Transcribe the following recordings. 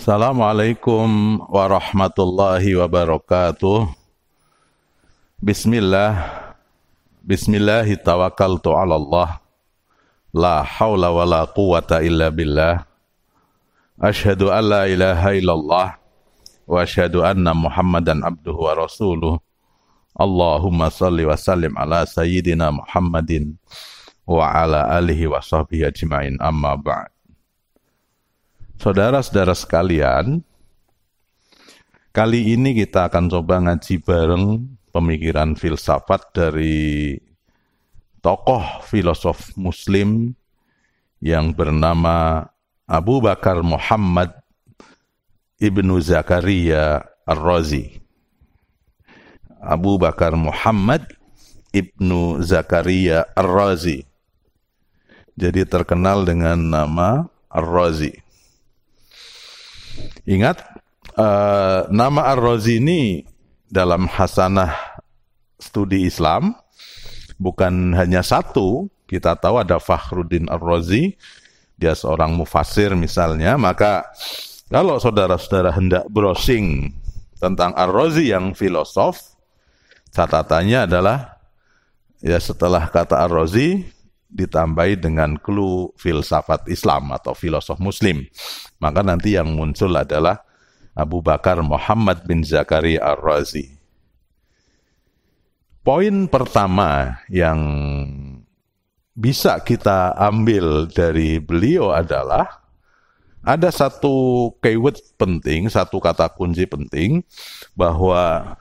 Assalamualaikum warahmatullahi wabarakatuh. Bismillahi tawakkaltu ala Allah. La hawla wa la quwata illa billah. Ashhadu an la ilaha illallah. Wa ashhadu anna Muhammadan abduhu wa rasuluh. Allahumma salli wa sallim ala sayyidina Muhammadin wa ala alihi wa sahbihi ajma'in, amma ba'd. Saudara-saudara sekalian, kali ini kita akan coba ngaji bareng pemikiran filsafat dari tokoh filosof muslim yang bernama Abu Bakar Muhammad Ibnu Zakaria Ar-Razi. Abu Bakar Muhammad Ibnu Zakaria Ar-Razi. Jadi terkenal dengan nama Ar-Razi. Ingat, nama Ar-Razi ini dalam hasanah studi Islam bukan hanya satu. Kita tahu ada Fakhruddin Ar-Razi, dia seorang mufassir misalnya. Maka kalau saudara-saudara hendak browsing tentang Ar-Razi yang filosof, catatannya adalah ya setelah kata Ar-Razi ditambahi dengan clue filsafat Islam atau filosof muslim. Maka nanti yang muncul adalah Abu Bakar Muhammad bin Zakaria Ar-Razi. Poin pertama yang bisa kita ambil dari beliau adalah ada satu keyword penting, satu kata kunci penting, bahwa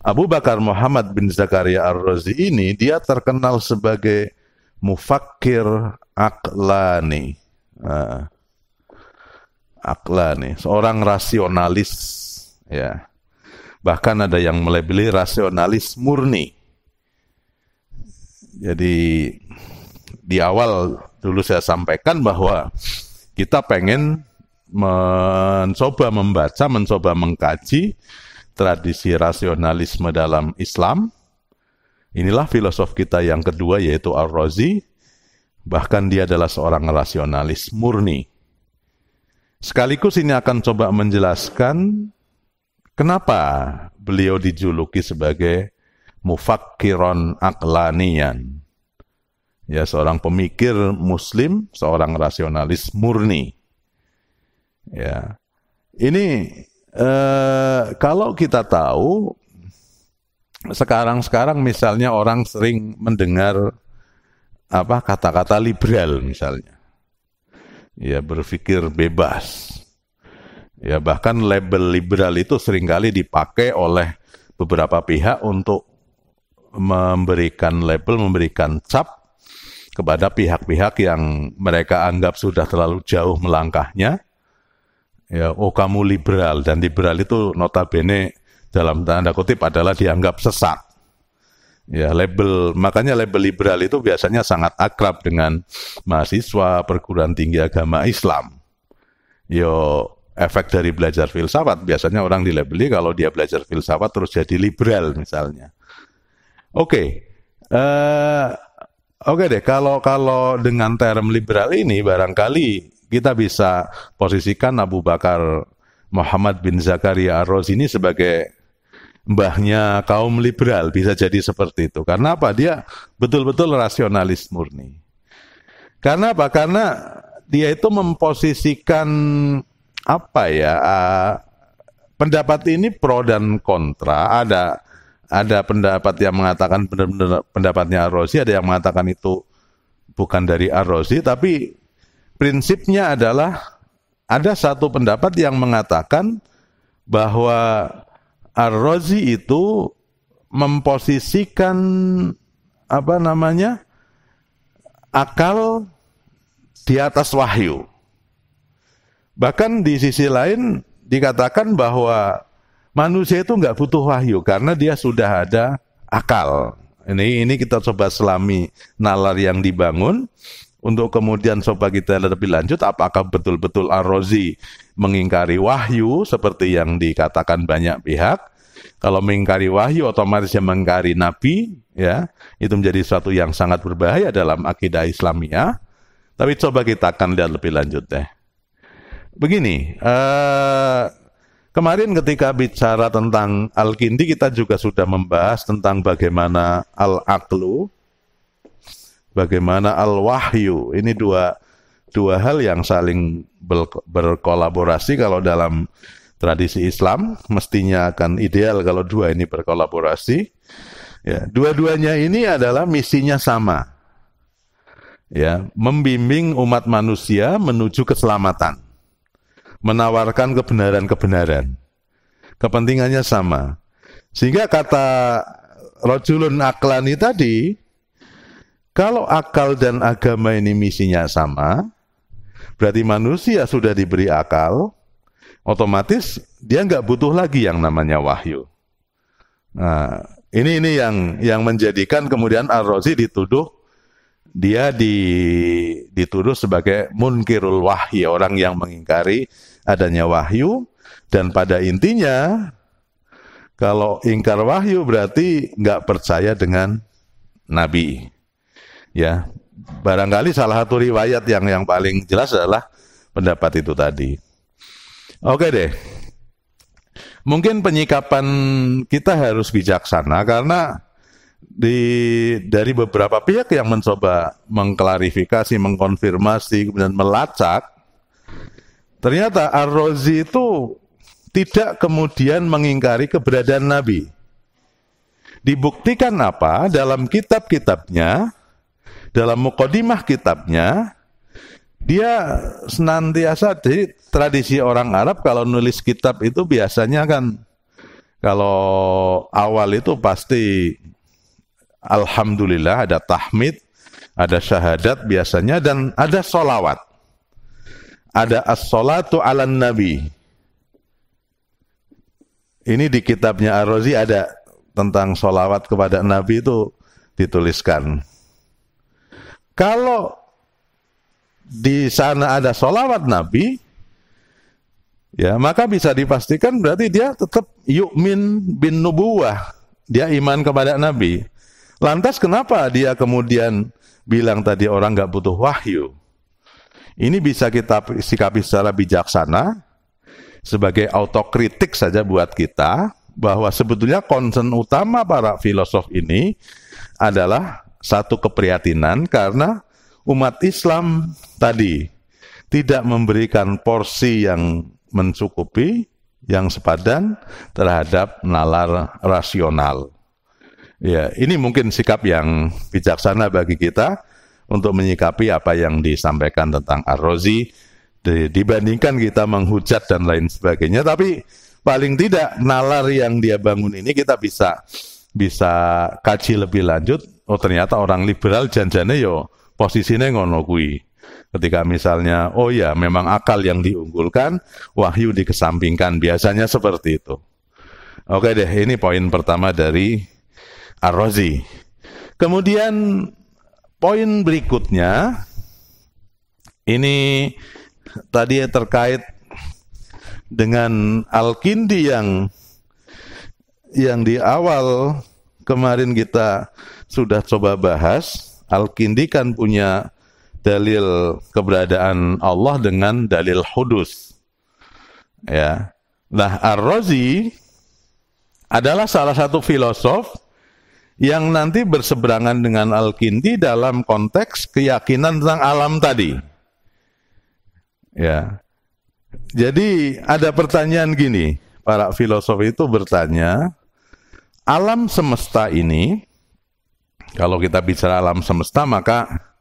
Abu Bakar Muhammad bin Zakaria Ar-Razi ini dia terkenal sebagai mufakkir aqlani. Aqlani, seorang rasionalis, ya. Bahkan ada yang melabeli rasionalis murni. Jadi di awal dulu saya sampaikan bahwa kita pengen mencoba membaca, mencoba mengkaji tradisi rasionalisme dalam Islam. Inilah filosof kita yang kedua, yaitu Ar-Razi. Bahkan dia adalah seorang rasionalis murni. Sekaligus ini akan coba menjelaskan kenapa beliau dijuluki sebagai mufakkiron aqlaniyan. Ya, seorang pemikir muslim, seorang rasionalis murni. Ya. Ini kalau kita tahu sekarang misalnya orang sering mendengar kata-kata liberal misalnya, ya, berpikir bebas, ya, bahkan label liberal itu seringkali dipakai oleh beberapa pihak untuk memberikan label, memberikan cap kepada pihak-pihak yang mereka anggap sudah terlalu jauh melangkahnya. Ya, oh kamu liberal, dan liberal itu notabene dalam tanda kutip adalah dianggap sesat. Ya, makanya label liberal itu biasanya sangat akrab dengan mahasiswa perguruan tinggi agama Islam. Yo, efek dari belajar filsafat, biasanya orang dilabeli kalau dia belajar filsafat terus jadi liberal misalnya. Oke deh, kalau dengan term liberal ini barangkali kita bisa posisikan Abu Bakar Muhammad bin Zakaria Ar-Razi ini sebagai mbahnya kaum liberal, bisa jadi seperti itu. Karena apa? Dia betul-betul rasionalis murni. Karena apa? Karena dia itu memposisikan pendapat ini pro dan kontra. Ada pendapat yang mengatakan benar-benar pendapatnya Ar-Razi, ada yang mengatakan itu bukan dari Ar-Razi, tapi prinsipnya adalah ada satu pendapat yang mengatakan bahwa Ar-Razi itu memposisikan akal di atas wahyu. Bahkan di sisi lain dikatakan bahwa manusia itu nggak butuh wahyu karena dia sudah ada akal. Ini kita coba selami nalar yang dibangun. Untuk kemudian coba kita lebih lanjut, apakah betul-betul Ar-Razi mengingkari wahyu seperti yang dikatakan banyak pihak. Kalau mengingkari wahyu otomatis yang mengingkari nabi, ya, itu menjadi suatu yang sangat berbahaya dalam akidah Islamiyah. Tapi coba kita akan lihat lebih lanjut deh. Begini, kemarin ketika bicara tentang Al-Kindi kita juga sudah membahas tentang bagaimana al-aqlu, bagaimana al-wahyu. Ini dua hal yang saling berkolaborasi. Kalau dalam tradisi Islam mestinya akan ideal kalau dua ini berkolaborasi. Ya, dua-duanya ini adalah misinya sama. Ya, membimbing umat manusia menuju keselamatan. Menawarkan kebenaran-kebenaran. Kepentingannya sama. Sehingga kata rajulun aqlani tadi, kalau akal dan agama ini misinya sama, berarti manusia sudah diberi akal, otomatis dia nggak butuh lagi yang namanya wahyu. Nah, ini yang menjadikan kemudian Ar-Razi dituduh, dia dituduh sebagai munkirul wahyi, orang yang mengingkari adanya wahyu, dan pada intinya kalau ingkar wahyu berarti nggak percaya dengan Nabi. Ya, barangkali salah satu riwayat yang paling jelas adalah pendapat itu tadi. Oke deh, mungkin penyikapan kita harus bijaksana karena dari beberapa pihak yang mencoba mengklarifikasi, mengkonfirmasi, kemudian melacak, ternyata Ar-Razi itu tidak kemudian mengingkari keberadaan Nabi. Dibuktikan apa? Dalam kitab-kitabnya, dalam muqaddimah kitabnya, dia senantiasa, jadi tradisi orang Arab kalau nulis kitab itu biasanya kan, kalau awal itu pasti alhamdulillah, ada tahmid, ada syahadat biasanya, dan ada sholawat. Ada as-sholatu ala nabi. Ini di kitabnya Ar-Razi ada tentang sholawat kepada Nabi itu dituliskan. Kalau di sana ada sholawat Nabi, ya maka bisa dipastikan berarti dia tetap yu'min bin nubuwah. Dia iman kepada Nabi. Lantas kenapa dia kemudian bilang tadi orang nggak butuh wahyu? Ini bisa kita sikapi secara bijaksana sebagai autokritik saja buat kita, bahwa sebetulnya concern utama para filosof ini adalah satu keprihatinan karena umat Islam tadi tidak memberikan porsi yang mencukupi, yang sepadan terhadap nalar rasional. Ya, ini mungkin sikap yang bijaksana bagi kita untuk menyikapi apa yang disampaikan tentang Ar-Razi, dibandingkan kita menghujat dan lain sebagainya. Tapi paling tidak nalar yang dia bangun ini kita bisa kaji lebih lanjut. Oh ternyata orang liberal janjane yo posisinya ngono kui. Ketika misalnya, oh ya memang akal yang diunggulkan, wahyu dikesampingkan, biasanya seperti itu. Oke deh, ini poin pertama dari Ar-Razi. Kemudian poin berikutnya, ini tadi terkait dengan Al-Kindi yang di awal kemarin kita sudah coba bahas. Al-Kindi kan punya dalil keberadaan Allah dengan dalil hudus. Ya. Nah, Ar-Razi adalah salah satu filosof yang nanti berseberangan dengan Al-Kindi dalam konteks keyakinan tentang alam tadi. Ya. Jadi ada pertanyaan gini, para filosof itu bertanya, alam semesta ini, kalau kita bicara alam semesta maka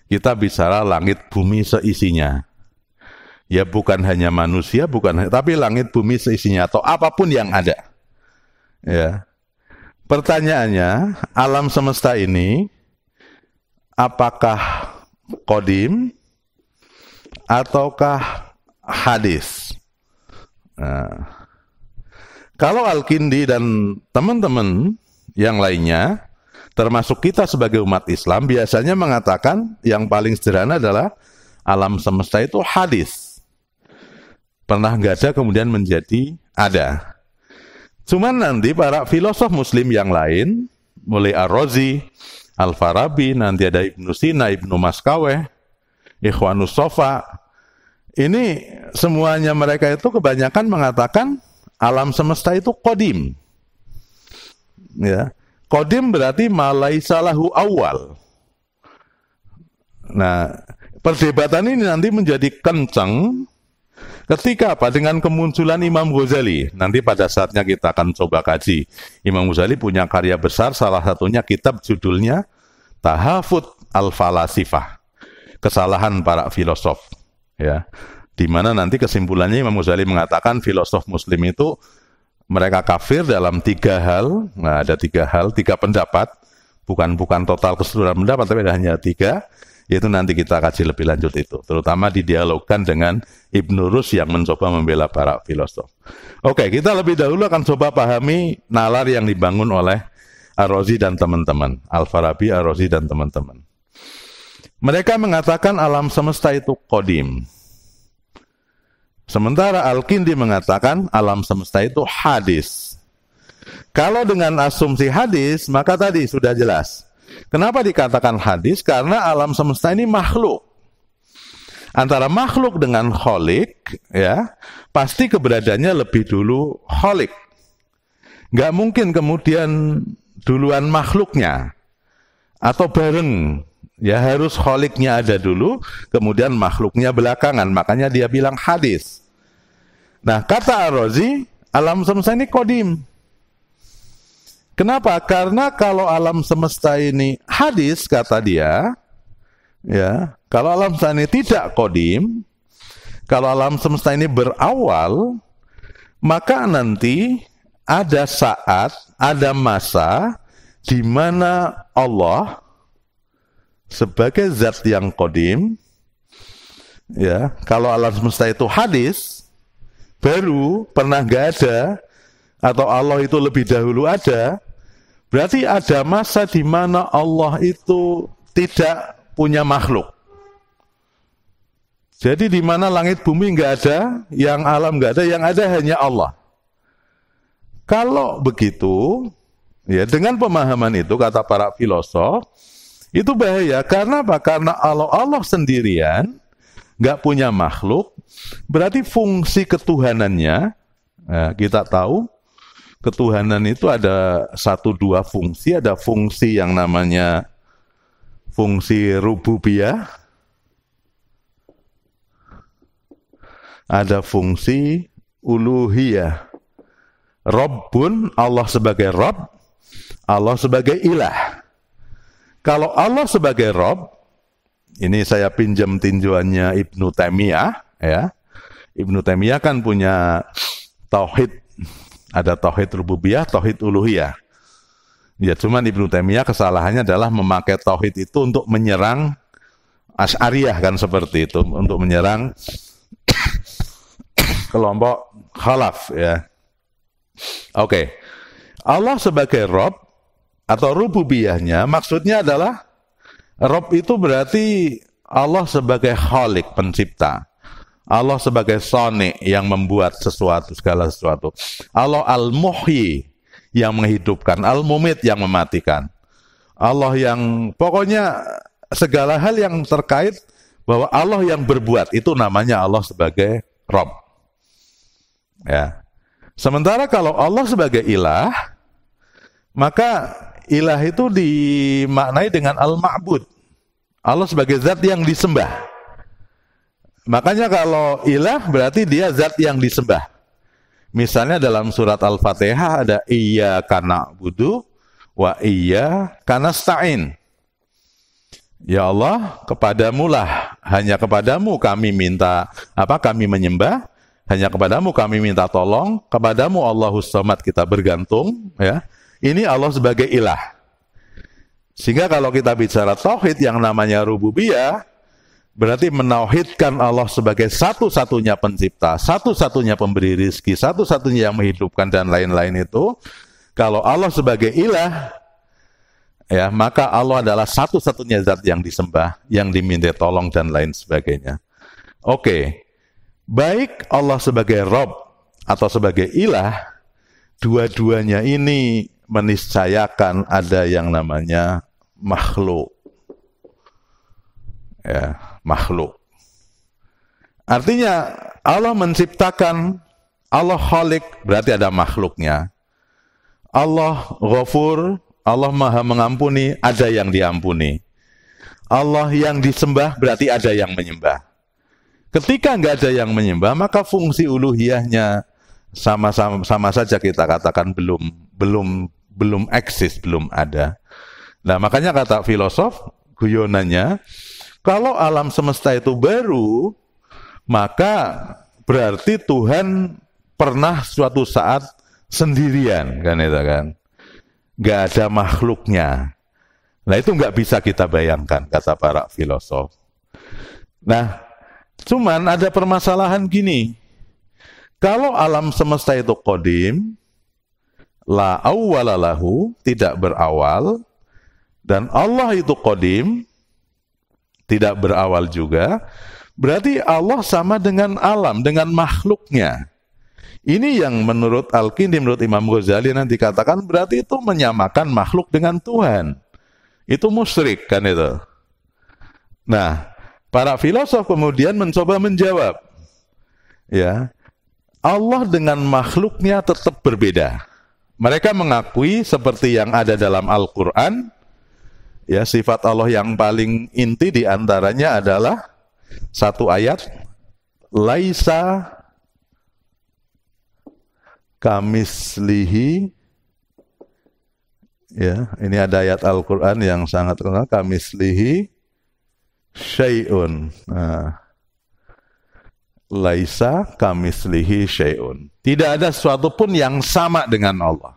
kita bicara langit bumi seisinya. Ya bukan hanya manusia, tapi langit bumi seisinya atau apapun yang ada. Ya. Pertanyaannya, alam semesta ini apakah qadim ataukah hadis? Nah, kalau Al-Kindi dan teman-teman yang lainnya, termasuk kita sebagai umat Islam, biasanya mengatakan yang paling sederhana adalah alam semesta itu hadis. Pernah nggak ada kemudian menjadi ada. Cuman nanti para filosof muslim yang lain, mulai Ar-Razi, Al-Farabi, nanti ada Ibnu Sina, Ibnu Maskaweh, Ikhwanus Sofa, Ini semuanya mereka itu kebanyakan mengatakan alam semesta itu qadim. Ya. Qadim berarti ma laisa lahu awal. Nah, perdebatan ini nanti menjadi kencang ketika apa? Dengan kemunculan Imam Ghazali. Nanti pada saatnya kita akan coba kaji. Imam Ghazali punya karya besar, salah satunya kitab judulnya Tahafut al-Falasifah. Kesalahan para filosof. Ya, di mana nanti kesimpulannya Imam Ghazali mengatakan filosof muslim itu mereka kafir dalam 3 hal. Nah, ada 3 hal, 3 pendapat, bukan total keseluruhan pendapat, tapi ada hanya 3, yaitu nanti kita kaji lebih lanjut itu, terutama didialogkan dengan Ibnu Rus yang mencoba membela para filosof. Oke, kita lebih dahulu akan coba pahami nalar yang dibangun oleh Ar-Razi dan teman-teman, Al-Farabi, Ar-Razi dan teman-teman. Mereka mengatakan alam semesta itu qadim. Sementara Al-Kindi mengatakan alam semesta itu hadis. Kalau dengan asumsi hadis, maka tadi sudah jelas. Kenapa dikatakan hadis? Karena alam semesta ini makhluk. Antara makhluk dengan kholik, ya, pasti keberadaannya lebih dulu kholik. Nggak mungkin kemudian duluan makhluknya. Atau bareng. Ya harus kholiknya ada dulu, kemudian makhluknya belakangan. Makanya dia bilang hadis. Nah, kata Ar-Razi, alam semesta ini qadim. Kenapa? Karena kalau alam semesta ini hadis, kata dia, ya, kalau alam semesta ini tidak qadim, kalau alam semesta ini berawal, maka nanti ada saat, ada masa di mana Allah sebagai zat yang qadim, ya, kalau alam semesta itu hadis, baru pernah nggak ada, atau Allah itu lebih dahulu ada, berarti ada masa di mana Allah itu tidak punya makhluk. Jadi di mana langit bumi nggak ada, yang alam nggak ada, yang ada hanya Allah. Kalau begitu, ya dengan pemahaman itu kata para filosof, itu bahaya. Karena apa? Karena Allah sendirian nggak punya makhluk, berarti fungsi ketuhanannya, nah, kita tahu ketuhanan itu ada 1-2 fungsi. Ada fungsi yang namanya fungsi rububiyah, ada fungsi uluhiyah. Rabbun, Allah sebagai Rabb, Allah sebagai ilah. Kalau Allah sebagai Rabb, ini saya pinjam tinjauannya Ibnu Taimiyah, ya. Ibnu Taimiyah kan punya tauhid, ada tauhid rububiyah, tauhid uluhiyah. Ya, cuman Ibnu Taimiyah kesalahannya adalah memakai tauhid itu untuk menyerang Asy'ariyah, kan seperti itu, untuk menyerang kelompok khalaf, ya. Oke. Allah sebagai Rabb atau rububiyahnya maksudnya adalah Rabb itu berarti Allah sebagai khalik, pencipta. Allah sebagai soni, yang membuat sesuatu, segala sesuatu. Allah al-muhyi, yang menghidupkan. Al-mumit, yang mematikan. Allah yang, pokoknya segala hal yang terkait bahwa Allah yang berbuat, itu namanya Allah sebagai Rabb. Ya. Sementara kalau Allah sebagai ilah, maka ilah itu dimaknai dengan al-ma'bud. Allah sebagai zat yang disembah. Makanya kalau ilah berarti dia zat yang disembah. Misalnya dalam surat Al-Fatihah ada iyyaka na'budu wa iyyaka nasta'in. Ya Allah, kepadamulah, hanya kepadamu kami minta kami menyembah, hanya kepadamu kami minta tolong, kepadamu Allahus Samad kita bergantung, ya. Ini Allah sebagai ilah. Sehingga kalau kita bicara tauhid yang namanya rububiyah, berarti menauhidkan Allah sebagai satu-satunya pencipta, satu-satunya pemberi rizki, satu-satunya yang menghidupkan dan lain-lain itu. Kalau Allah sebagai ilah, ya, maka Allah adalah satu-satunya zat yang disembah, yang diminta tolong dan lain sebagainya. Oke, baik Allah sebagai Rabb atau sebagai ilah, dua-duanya ini meniscayakan ada yang namanya makhluk. Ya, makhluk. Artinya Allah menciptakan, Allah Khalik, berarti ada makhluknya. Allah Ghafur, Allah Maha mengampuni, ada yang diampuni. Allah yang disembah, berarti ada yang menyembah. Ketika nggak ada yang menyembah, maka fungsi uluhiyahnya sama saja kita katakan belum eksis, belum ada. Nah, makanya kata filosof, guyonannya, kalau alam semesta itu baru, maka berarti Tuhan pernah suatu saat sendirian, kan itu kan? Nggak ada makhluknya. Nah, itu nggak bisa kita bayangkan, kata para filosof. Nah, cuman ada permasalahan gini. Kalau alam semesta itu qadim, la awwala lahu, tidak berawal, dan Allah itu qadim, tidak berawal juga, berarti Allah sama dengan alam, dengan makhluknya. Ini yang menurut Al-Kindi, menurut Imam Ghazali nanti katakan, berarti itu menyamakan makhluk dengan Tuhan. Itu musyrik, kan itu. Nah, para filosof kemudian mencoba menjawab, ya, Allah dengan makhluknya tetap berbeda. Mereka mengakui seperti yang ada dalam Al-Quran, ya, sifat Allah yang paling inti diantaranya adalah satu ayat, laisa kamislihi. Ya, ini ada ayat Al-Quran yang sangat terkenal, kamislihi syai'un. Nah, laisa kamislihi syai'un. Tidak ada sesuatu pun yang sama dengan Allah.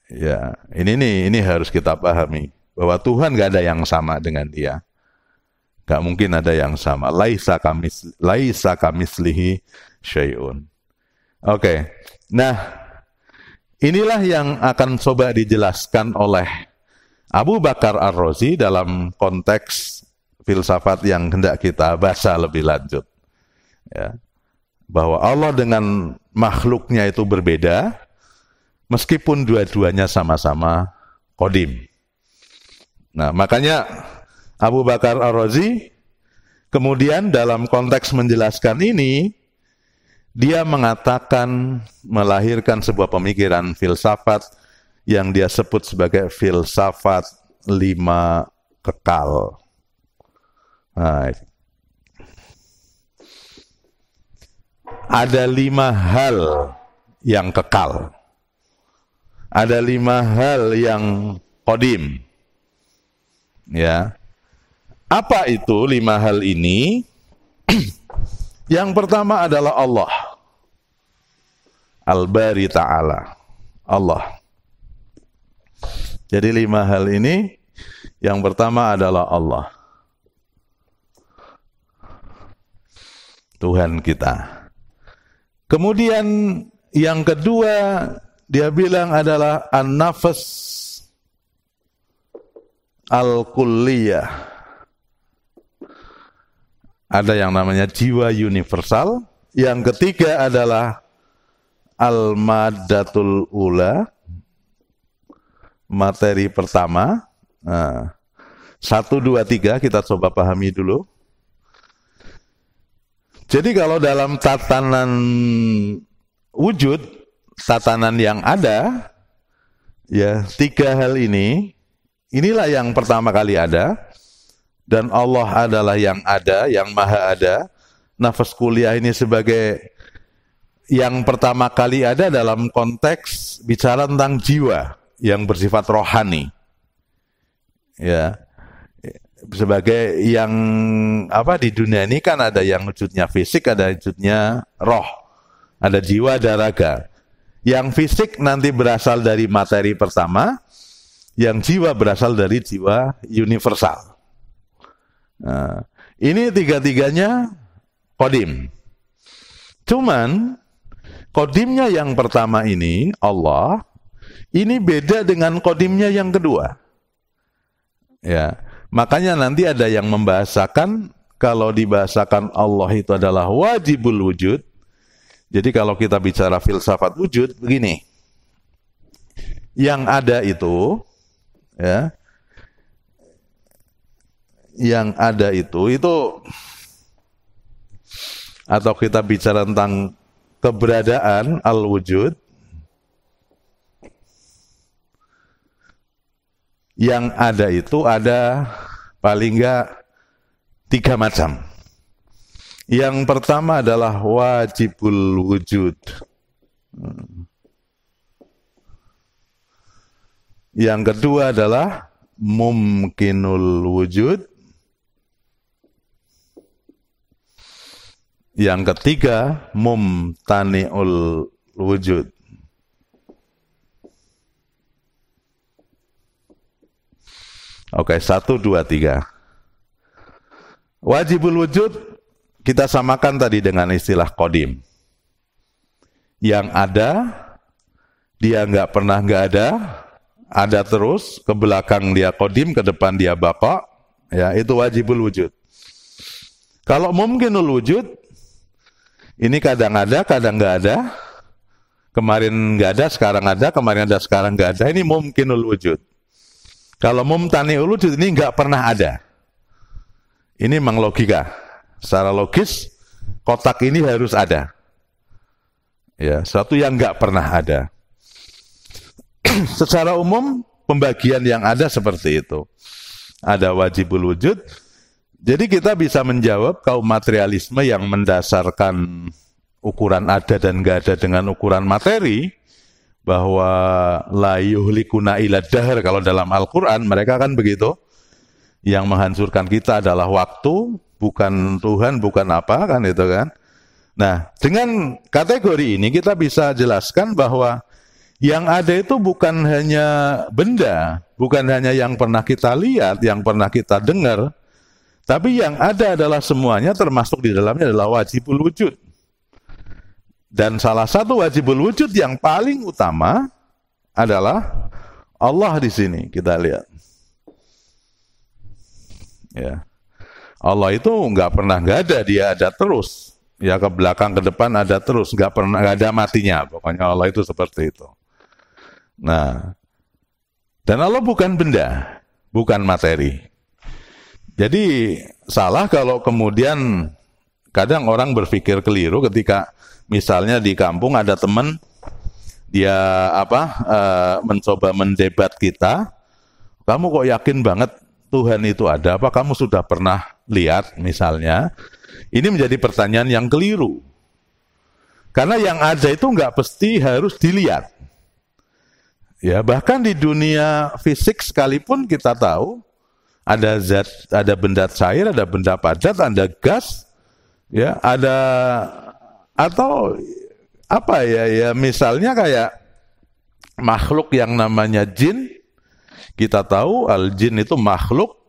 Ya, ini harus kita pahami bahwa Tuhan gak ada yang sama dengan Dia. Gak mungkin ada yang sama. Laisa kamislihi syai'un. Oke. Nah, inilah yang akan coba dijelaskan oleh Abu Bakar Ar-Razi dalam konteks filsafat yang hendak kita baca lebih lanjut. Ya. Bahwa Allah dengan makhluknya itu berbeda, meskipun dua-duanya sama-sama qadim. Nah, makanya Abu Bakar Ar-Razi kemudian dalam konteks menjelaskan ini, dia mengatakan, melahirkan sebuah pemikiran filsafat yang dia sebut sebagai filsafat 5 kekal. Nah, ada 5 hal yang kekal. Ada 5 hal yang qadim. Ya. Apa itu 5 hal ini? Yang pertama adalah Allah. Al-Bari Ta'ala. Allah. Jadi 5 hal ini, yang pertama adalah Allah. Tuhan kita. Kemudian yang kedua, dia bilang adalah An-Nafas Al-Kulliyah. Ada yang namanya jiwa universal. Yang ketiga adalah Al-Maddatul Ula, materi pertama. Nah, 1, 2, 3 kita coba pahami dulu. Jadi kalau dalam tatanan wujud, tatanan yang ada, ya 3 hal ini, inilah yang pertama kali ada. Dan Allah adalah yang ada, yang maha ada. Nafas kuliah ini sebagai yang pertama kali ada dalam konteks bicara tentang jiwa yang bersifat rohani. Ya, sebagai yang di dunia ini kan ada yang wujudnya fisik, ada wujudnya roh, ada jiwa, ada raga. Yang fisik nanti berasal dari materi pertama, yang jiwa berasal dari jiwa universal. Nah, ini 3-tiganya qadim. Cuman qadimnya yang pertama ini Allah, ini beda dengan qadimnya yang kedua. Ya, makanya nanti ada yang membahasakan, kalau dibahasakan Allah itu adalah wajibul wujud. Jadi kalau kita bicara filsafat wujud begini. Yang ada itu, ya, yang ada itu atau kita bicara tentang keberadaan al-wujud, yang ada itu ada paling enggak 3 macam. Yang pertama adalah wajibul wujud. Yang kedua adalah mumkinul wujud. Yang ketiga mumtani'ul wujud. Oke, 1, 2, 3. Wajibul wujud kita samakan tadi dengan istilah qadim. Yang ada, dia nggak pernah nggak ada terus, ke belakang dia qadim, ke depan dia baqa, ya itu wajibul wujud. Kalau mumkinul wujud, ini kadang ada, kadang nggak ada. Kemarin nggak ada, sekarang ada, kemarin ada, sekarang nggak ada. Ini mumkinul wujud. Kalau mumtani'ul wujud ini nggak pernah ada. Ini memang logika. Secara logis, kotak ini harus ada. Ya, sesuatu yang nggak pernah ada. Secara umum, pembagian yang ada seperti itu. Ada wajibul wujud. Jadi kita bisa menjawab kaum materialisme yang mendasarkan ukuran ada dan nggak ada dengan ukuran materi, bahwa la yuhlikuna illa dahr, kalau dalam Al-Quran mereka kan begitu. Yang menghancurkan kita adalah waktu, bukan Tuhan, bukan apa, kan itu kan. Nah, dengan kategori ini kita bisa jelaskan bahwa yang ada itu bukan hanya benda, bukan hanya yang pernah kita lihat, yang pernah kita dengar, tapi yang ada adalah semuanya, termasuk di dalamnya adalah wajibul wujud. Dan salah satu wajibul wujud yang paling utama adalah Allah di sini, kita lihat. Ya, Allah itu nggak pernah nggak ada, dia ada terus. Ya, ke belakang, ke depan ada terus, nggak pernah nggak ada matinya. Pokoknya Allah itu seperti itu. Nah, dan Allah bukan benda, bukan materi. Jadi salah kalau kemudian kadang orang berpikir keliru ketika misalnya di kampung ada teman dia mencoba mendebat kita, kamu kok yakin banget Tuhan itu ada, apa kamu sudah pernah lihat misalnya? Ini menjadi pertanyaan yang keliru. Karena yang ada itu nggak pasti harus dilihat. Ya, bahkan di dunia fisik sekalipun kita tahu ada zat, ada benda cair, ada benda padat, ada gas, ya, ada atau apa ya misalnya kayak makhluk yang namanya jin. Kita tahu al-jin itu makhluk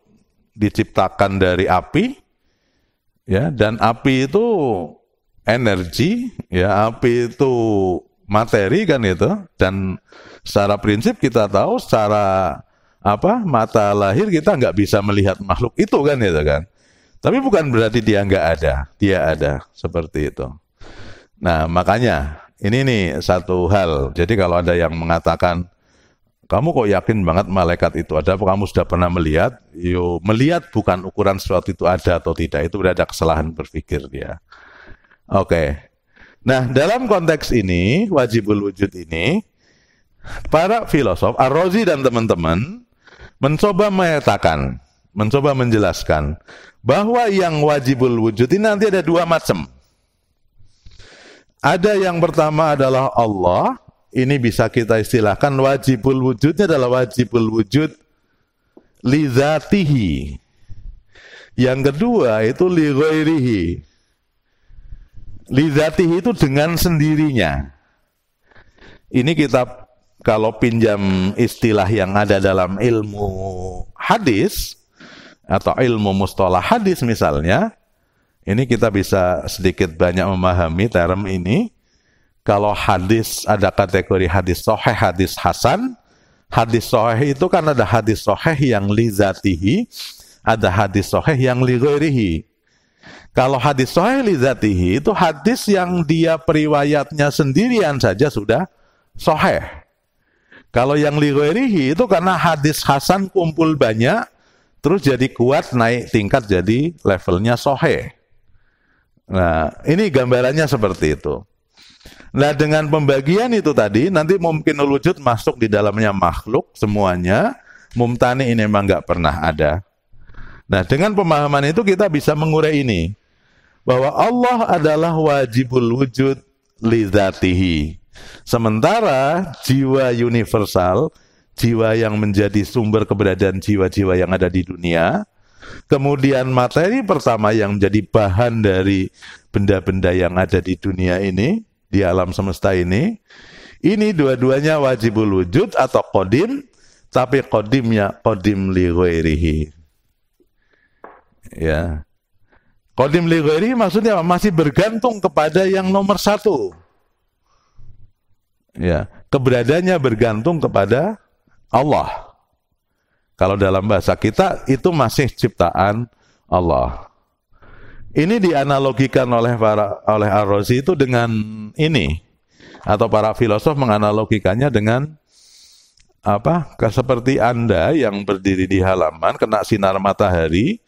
diciptakan dari api, ya, dan api itu energi, ya, api itu materi kan itu, dan secara prinsip kita tahu secara mata lahir kita nggak bisa melihat makhluk itu kan itu kan, tapi bukan berarti dia nggak ada, dia ada, seperti itu. Nah makanya ini nih satu hal. Jadi kalau ada yang mengatakan kamu kok yakin banget malaikat itu ada, apa kamu sudah pernah melihat? Yo, melihat bukan ukuran sesuatu itu ada atau tidak, itu berada kesalahan berpikir dia. Oke. Nah, dalam konteks ini, wajibul wujud ini, para filosof, Ar-Razi dan teman-teman, mencoba menyatakan, mencoba menjelaskan, bahwa yang wajibul wujud ini nanti ada 2 macam. Ada yang pertama adalah Allah. Ini bisa kita istilahkan wajibul wujudnya adalah wajibul wujud li dzatihi. Yang kedua itu li ghairihi. Li dzatihi itu dengan sendirinya. Ini kita kalau pinjam istilah yang ada dalam ilmu hadis atau ilmu mustalah hadis misalnya, ini kita bisa sedikit banyak memahami term ini. Kalau hadis ada kategori hadis sahih, hadis hasan. Hadis sahih itu kan ada hadis sahih yang li dzatihi, ada hadis sahih yang li ghairihi. Kalau hadis sahih li dzatihi itu hadis yang dia periwayatnya sendirian saja sudah sahih. Kalau yang li ghairihi itu karena hadis hasan kumpul banyak, terus jadi kuat, naik tingkat jadi levelnya sahih. Nah, ini gambarannya seperti itu. Nah, dengan pembagian itu tadi, nanti mumkinul wujud masuk di dalamnya makhluk semuanya, mumtani ini memang nggak pernah ada. Nah, dengan pemahaman itu kita bisa mengurai ini, bahwa Allah adalah wajibul wujud li dzatihi. Sementara jiwa universal, jiwa yang menjadi sumber keberadaan jiwa-jiwa yang ada di dunia, kemudian materi pertama yang menjadi bahan dari benda-benda yang ada di dunia ini, di alam semesta ini dua-duanya wajibul wujud atau qadim, tapi qadimnya qadim li ghairihi. Ya. Qadim li ghairihi maksudnya masih bergantung kepada yang nomor satu. Ya, keberadaannya bergantung kepada Allah. Kalau dalam bahasa kita itu masih ciptaan Allah. Ini dianalogikan oleh Ar-Razi itu dengan ini, atau para filosof menganalogikannya dengan apa? Seperti Anda yang berdiri di halaman kena sinar matahari,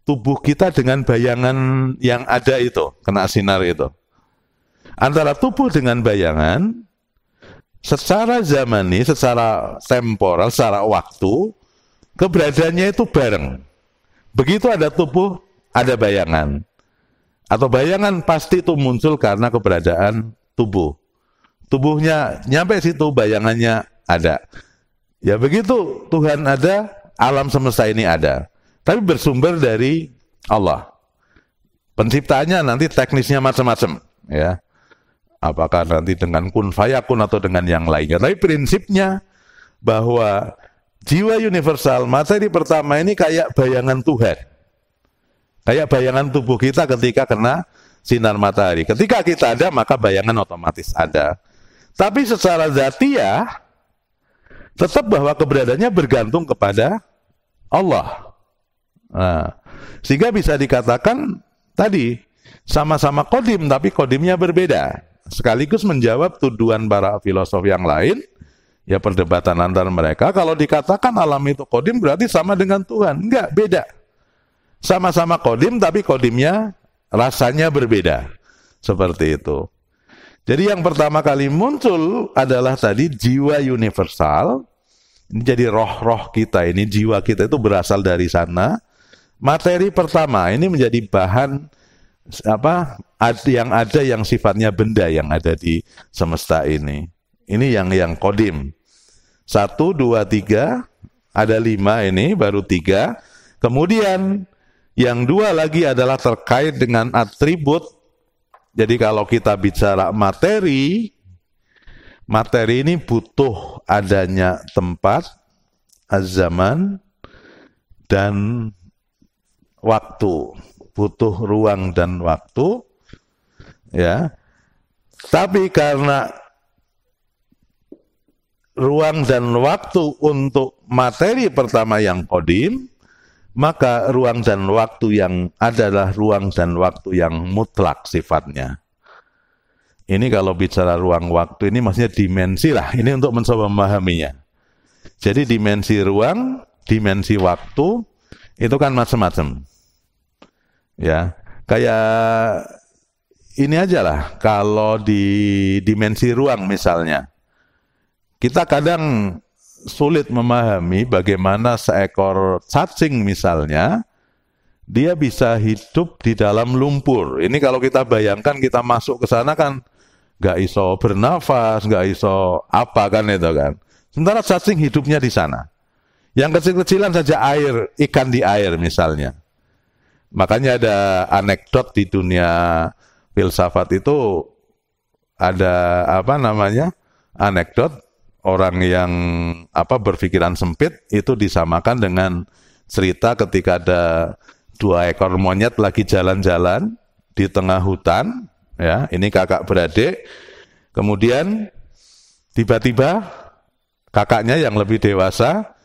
tubuh kita dengan bayangan yang ada itu, kena sinar itu. Antara tubuh dengan bayangan secara zamani, secara temporal, secara waktu, keberadaannya itu bareng. Begitu ada tubuh, ada bayangan. Atau bayangan pasti itu muncul karena keberadaan tubuh. Tubuhnya nyampe situ, bayangannya ada. Ya begitu Tuhan ada, alam semesta ini ada. Tapi bersumber dari Allah. Penciptaannya nanti teknisnya macam-macam. Ya. Apakah nanti dengan kun fayakun atau dengan yang lainnya. Tapi prinsipnya bahwa jiwa universal, materi pertama ini kayak bayangan Tuhan. Kayak bayangan tubuh kita ketika kena sinar matahari. Ketika kita ada, maka bayangan otomatis ada. Tapi secara zatiah, tetap bahwa keberadaannya bergantung kepada Allah. Nah, sehingga bisa dikatakan tadi, sama-sama qadim, tapi qadimnya berbeda. Sekaligus menjawab tuduhan para filosof yang lain, ya perdebatan antar mereka, kalau dikatakan alam itu qadim berarti sama dengan Tuhan. Enggak, beda. Sama-sama qadim, tapi qadimnya rasanya berbeda. Seperti itu. Jadi yang pertama kali muncul adalah tadi jiwa universal. Ini jadi roh-roh kita, ini jiwa kita itu berasal dari sana. Materi pertama ini menjadi bahan apa yang ada yang sifatnya benda yang ada di semesta ini. Ini yang qadim. 1, 2, 3, ada 5 ini, baru 3. Kemudian yang 2 lagi adalah terkait dengan atribut. Jadi kalau kita bicara materi, materi ini butuh adanya tempat, az-zaman, dan waktu. Butuh ruang dan waktu. Ya. Tapi karena ruang dan waktu untuk materi pertama yang qadim, maka ruang dan waktu yang adalah ruang dan waktu yang mutlak sifatnya. Ini kalau bicara ruang waktu ini maksudnya dimensi lah. Ini untuk mencoba memahaminya. Jadi dimensi ruang, dimensi waktu itu kan macam-macam. Ya, kayak ini aja lah. Kalau di dimensi ruang misalnya, kita kadang sulit memahami bagaimana seekor cacing misalnya, dia bisa hidup di dalam lumpur. Ini kalau kita bayangkan kita masuk ke sana kan nggak iso bernafas, nggak iso apa kan itu kan. Sementara cacing hidupnya di sana. Yang kecil-kecilan saja air, ikan di air misalnya. Makanya ada anekdot di dunia filsafat itu, ada apa namanya, anekdot orang yang berpikiran sempit itu disamakan dengan cerita ketika ada 2 ekor monyet lagi jalan-jalan di tengah hutan, ya, ini kakak beradik. Kemudian tiba-tiba kakaknya yang lebih dewasa,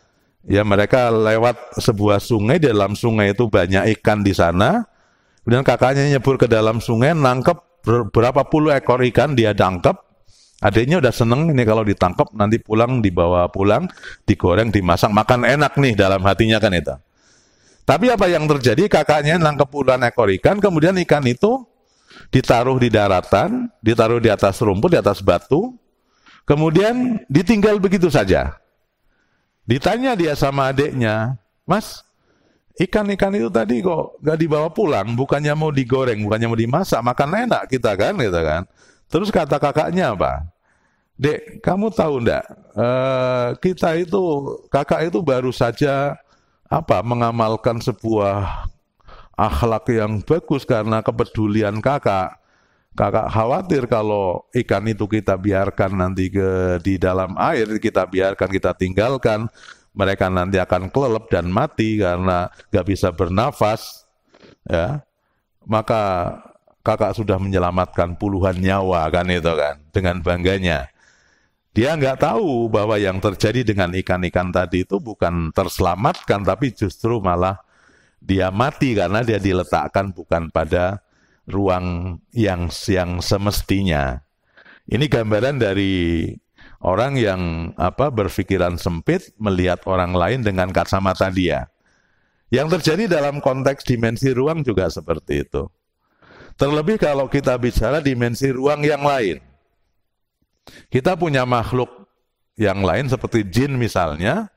ya mereka lewat sebuah sungai, di dalam sungai itu banyak ikan di sana. Kemudian kakaknya nyebur ke dalam sungai, nangkep berapa puluh ekor ikan dia tangkep. Adiknya udah seneng ini kalau ditangkap nanti pulang, dibawa pulang, digoreng, dimasak, makan enak nih dalam hatinya kan itu. Tapi apa yang terjadi, kakaknya nangkep puluhan ekor ikan, kemudian ikan itu ditaruh di daratan, ditaruh di atas rumput, di atas batu, kemudian ditinggal begitu saja. Ditanya dia sama adiknya, "Mas, ikan-ikan itu tadi kok gak dibawa pulang, bukannya mau digoreng, bukannya mau dimasak, makan enak kita kan," gitu kan. Terus kata kakaknya apa? "Dek, kamu tahu enggak, kakak itu baru saja mengamalkan sebuah akhlak yang bagus karena kepedulian kakak. Kakak khawatir kalau ikan itu kita biarkan nanti di dalam air, kita biarkan, kita tinggalkan, mereka nanti akan kelelep dan mati karena gak bisa bernafas. Ya, maka kakak sudah menyelamatkan puluhan nyawa kan itu kan, dengan bangganya. Dia nggak tahu bahwa yang terjadi dengan ikan-ikan tadi itu bukan terselamatkan, tapi justru malah dia mati karena dia diletakkan bukan pada ruang yang semestinya. Ini gambaran dari orang yang berpikiran sempit, melihat orang lain dengan kacamata dia. Yang terjadi dalam konteks dimensi ruang juga seperti itu. Terlebih kalau kita bicara dimensi ruang yang lain. Kita punya makhluk yang lain seperti jin misalnya.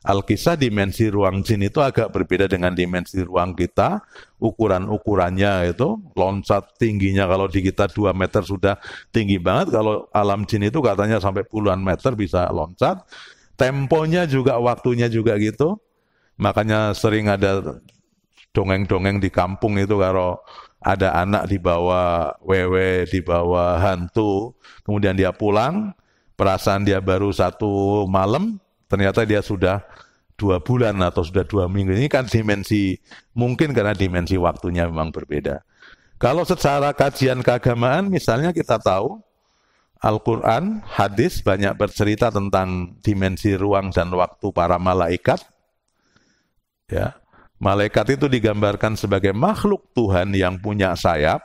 Al-Kisah dimensi ruang jin itu agak berbeda dengan dimensi ruang kita. Ukuran-ukurannya itu loncat tingginya, kalau di kita 2 meter sudah tinggi banget. Kalau alam jin itu katanya sampai puluhan meter bisa loncat. Temponya juga, waktunya juga gitu. Makanya sering ada dongeng-dongeng di kampung itu kalau ada anak dibawa wewe, dibawa hantu, kemudian dia pulang, perasaan dia baru 1 malam, ternyata dia sudah 2 bulan atau sudah 2 minggu. Ini kan dimensi, mungkin karena dimensi waktunya memang berbeda. Kalau secara kajian keagamaan, misalnya kita tahu Al-Quran, hadis banyak bercerita tentang dimensi ruang dan waktu para malaikat. Ya, malaikat itu digambarkan sebagai makhluk Tuhan yang punya sayap.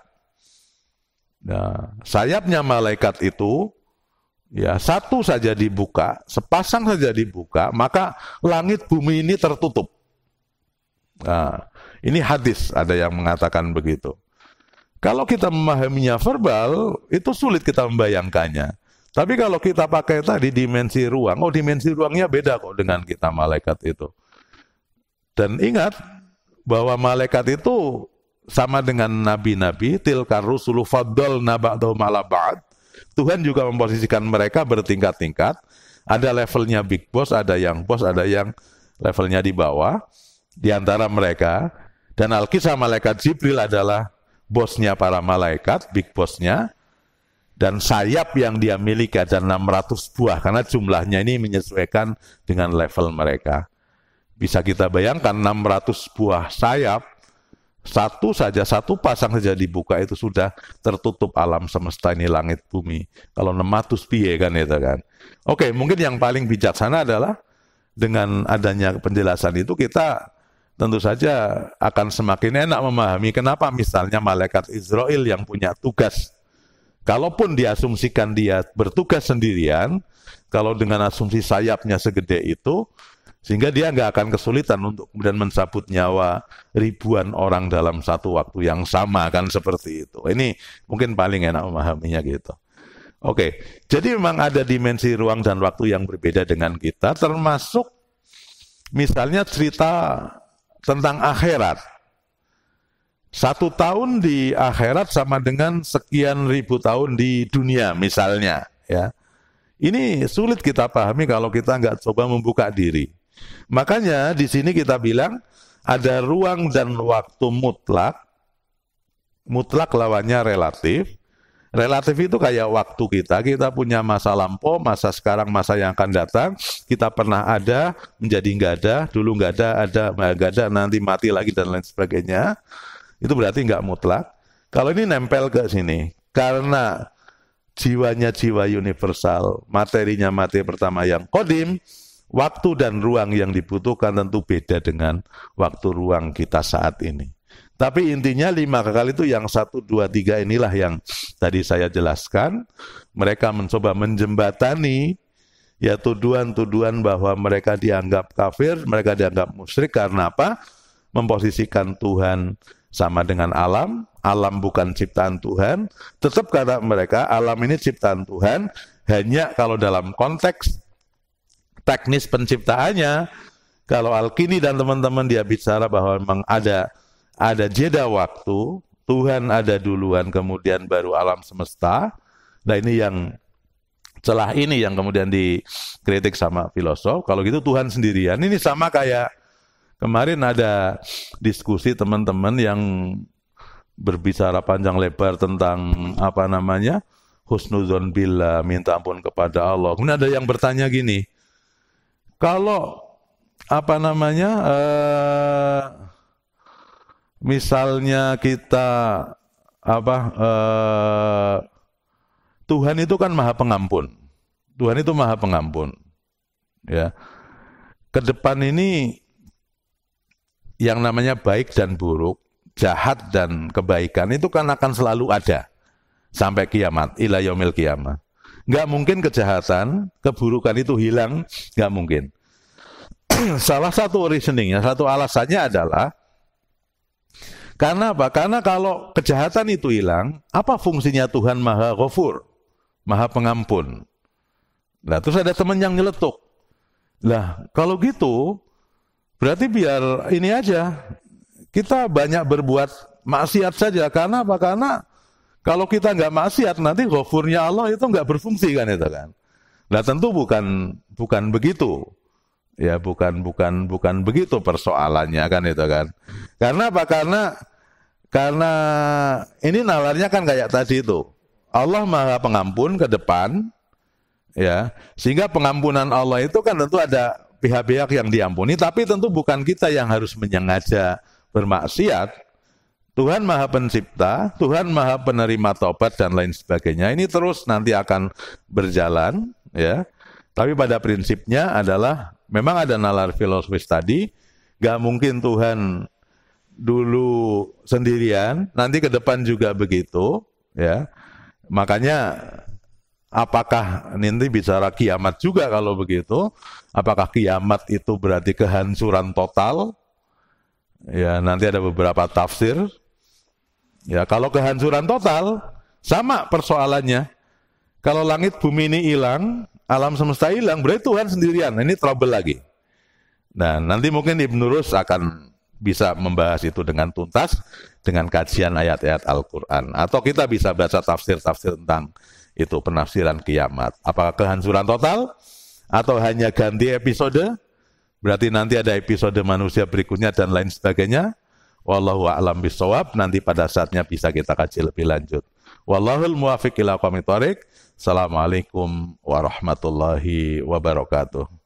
Nah, sayapnya malaikat itu ya satu saja dibuka, sepasang saja dibuka, maka langit bumi ini tertutup. Nah, ini hadis ada yang mengatakan begitu. Kalau kita memahaminya verbal, itu sulit kita membayangkannya. Tapi kalau kita pakai tadi dimensi ruang, dimensi ruangnya beda kok dengan kita malaikat itu. Dan ingat bahwa malaikat itu sama dengan nabi-nabi, tilkar rusulu faddalna ba'dahum ala ba'd. Tuhan juga memposisikan mereka bertingkat-tingkat. Ada levelnya big boss, ada yang levelnya di bawah, di antara mereka. Dan Al-Kisah malaikat Jibril adalah bosnya para malaikat, big bossnya. Dan sayap yang dia miliki ada 600 buah, karena jumlahnya ini menyesuaikan dengan level mereka. Bisa kita bayangkan 600 buah sayap, satu pasang saja dibuka itu sudah tertutup alam semesta ini, langit bumi. Kalau 600 piye kan itu kan. Oke, mungkin yang paling bijaksana adalah dengan adanya penjelasan itu kita tentu saja akan semakin enak memahami kenapa misalnya malaikat Israel yang punya tugas. Kalaupun diasumsikan dia bertugas sendirian, kalau dengan asumsi sayapnya segede itu, sehingga dia nggak akan kesulitan untuk kemudian mencabut nyawa ribuan orang dalam satu waktu yang sama, kan seperti itu. Ini mungkin paling enak memahaminya gitu. Oke, jadi memang ada dimensi ruang dan waktu yang berbeda dengan kita, termasuk misalnya cerita tentang akhirat. 1 tahun di akhirat sama dengan sekian ribu tahun di dunia misalnya. Ya, ini sulit kita pahami kalau kita nggak coba membuka diri. Makanya di sini kita bilang ada ruang dan waktu mutlak. Mutlak lawannya relatif. Relatif itu kayak waktu kita punya masa lampau, masa sekarang, masa yang akan datang. Kita pernah ada, menjadi nggak ada, dulu nggak ada, nanti mati lagi dan lain sebagainya. Itu berarti nggak mutlak. Kalau ini nempel ke sini, karena jiwanya jiwa universal, materinya materi pertama yang qadim, waktu dan ruang yang dibutuhkan tentu beda dengan waktu ruang kita saat ini. Tapi intinya 5 kali itu yang 1, 2, 3 inilah yang tadi saya jelaskan. Mereka mencoba menjembatani ya tuduhan-tuduhan bahwa mereka dianggap kafir, mereka dianggap musyrik karena apa? Memposisikan Tuhan sama dengan alam, alam bukan ciptaan Tuhan, tetap kata mereka alam ini ciptaan Tuhan, hanya kalau dalam konteks teknis penciptaannya, kalau Al-Kindi dan teman-teman dia bicara bahwa memang ada jeda waktu, Tuhan ada duluan kemudian baru alam semesta. Nah ini yang celah ini yang kemudian dikritik sama filosof. Kalau gitu Tuhan sendirian. Ini sama kayak kemarin ada diskusi teman-teman yang berbicara panjang lebar tentang husnudzon billah, minta ampun kepada Allah. Kemudian ada yang bertanya gini, kalau misalnya kita Tuhan itu kan maha pengampun. Tuhan itu maha pengampun. Ya. Ke depan ini yang namanya baik dan buruk, jahat dan kebaikan itu kan akan selalu ada sampai kiamat, ila yaumil kiamah. Enggak mungkin kejahatan, keburukan itu hilang, enggak mungkin. Salah satu reasoningnya, satu alasannya adalah karena apa? Karena kalau kejahatan itu hilang, apa fungsinya Tuhan Maha Ghafur, Maha Pengampun? Nah, terus ada teman yang nyeletuk. Lah, kalau gitu, berarti biar ini aja, kita banyak berbuat maksiat saja. Karena apa? Karena kalau kita nggak maksiat, nanti Ghafurnya Allah itu nggak berfungsi kan itu kan. Nah, tentu bukan begitu. Ya, bukan begitu persoalannya kan itu kan. Karena apa? Karena ini nalarnya kan kayak tadi itu. Allah Maha Pengampun ke depan, ya. Sehingga pengampunan Allah itu kan tentu ada pihak-pihak yang diampuni, tapi tentu bukan kita yang harus menyengaja bermaksiat. Tuhan Maha Pencipta, Tuhan Maha Penerima Taubat dan lain sebagainya. Ini terus nanti akan berjalan, ya. Tapi pada prinsipnya adalah memang ada nalar filosofis tadi, gak mungkin Tuhan dulu sendirian, nanti ke depan juga begitu, ya. Makanya apakah nanti bicara kiamat juga kalau begitu? Apakah kiamat itu berarti kehancuran total? Ya, nanti ada beberapa tafsir. Ya, kalau kehancuran total sama persoalannya. Kalau langit bumi ini hilang, alam semesta hilang, berarti Tuhan sendirian. Ini trouble lagi. Nah, nanti mungkin Ibnu Rus akan bisa membahas itu dengan tuntas dengan kajian ayat-ayat Al-Quran. Atau kita bisa baca tafsir-tafsir tentang itu, penafsiran kiamat. Apakah kehancuran total atau hanya ganti episode? Berarti nanti ada episode manusia berikutnya dan lain sebagainya. Wallahu a'lam bishawab. Nanti pada saatnya bisa kita kaji lebih lanjut. Wallahul muwaffiq ila aqwamit thoriq. Assalamualaikum warahmatullahi wabarakatuh.